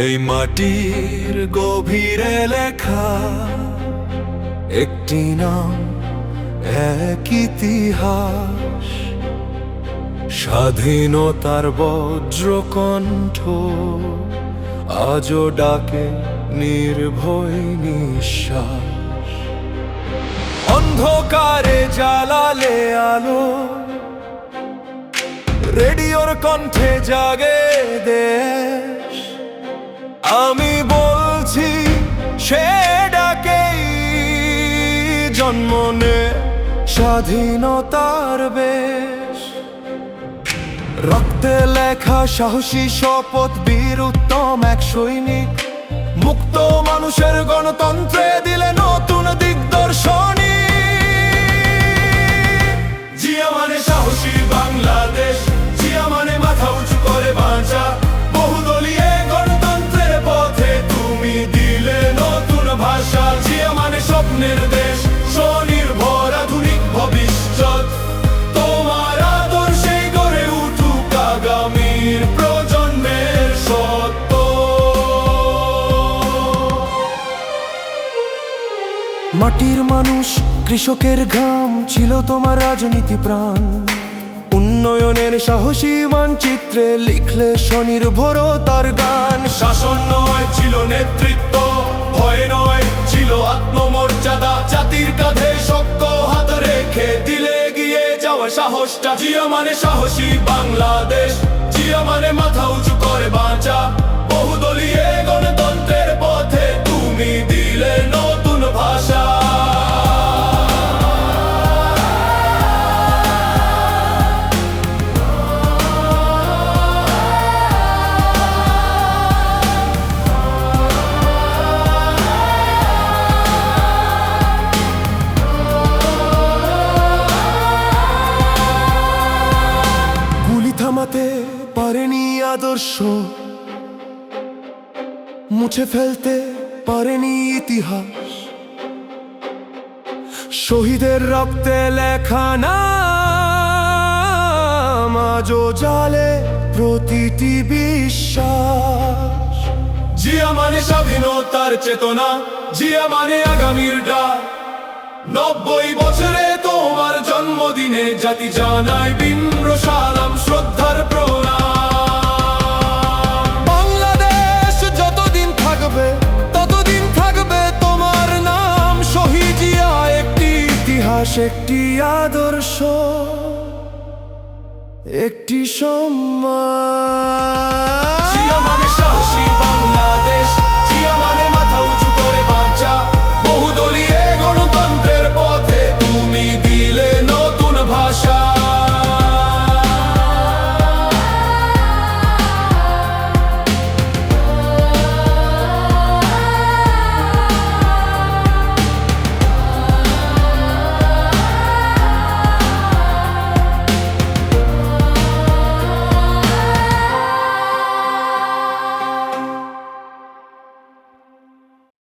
এই মাটির গভীরে লেখা একটি নাম, এক ইতিহাস। স্বাধীনতার বজ্রকণ্ঠ আজও ডাকে নির্ভয় নিঃশ্বাস। অন্ধকারে জ্বালালে আলো, রেডিওর কণ্ঠে জাগে দেশ। আমি বলছি সে ডাকেই জন্ম নে স্বাধীনতার বেশ। রক্তে লেখা সাহসী শপথ, বীর উত্তম এক সৈনিক। মুক্ত মানুষের গণতন্ত্রে দিলে নতুন দিগদর্শনী। জিয়া মানে সাহসী বাংলাদেশ, জিয়া মানে মাথা উঁচু করে বাঁচা। বহুদলীয় গণতন্ত্রের পথে তুমি দিলে নতুন ভাষা। জিয়া মানে স্বপ্নের দেশ, স্বনির্ভর আধুনিক ভবিষ্যৎ। তোমার আদর্শে গড়ে উঠুক আগামীর প্রজন্মের সত্য। মাটির মানুষ, কৃষকের ঘাম ছিল তোমার রাজনীতি প্রাণ। উন্নয়নের সাহসী মানচিত্রে লিখলে স্বনির্ভরতার গান। শাসন নয় ছিল নেতৃত্ব, ভয় নয় ছিল আত্মমর্যাদা। জাতির কাঁধে শক্ত হাত রেখে দিলে এগিয়ে যাওয়া সাহসটা। জিয়া মানে সাহসী বাংলাদেশ, জিয়া মানে মাথা উঁচু করে বাঁচা। বহুদলীয় গণতন্ত্রের পথে তুমি দিলে নতুন ভাষা। থামাতে পারেনি আদর্শ, মুছে ফেলতে পারেনি ইতিহাস। শহীদের রক্তে লেখা নাম আজও জালে প্রতিটি বিশ্বাস। জিয়া মানে স্বাধীনতার চেতনা, জিয়া মানে আগামীর ডাক। 90 বছরে তোমার জন্মদিনে জাতি জানায় বিনম্র সালাম, শ্রদ্ধার প্রণাম। বাংলাদেশ যতদিন থাকবে ততদিন থাকবে তোমার নাম। শহীদ জিয়া একটি ইতিহাস, একটি আদর্শ, একটি সম্মান।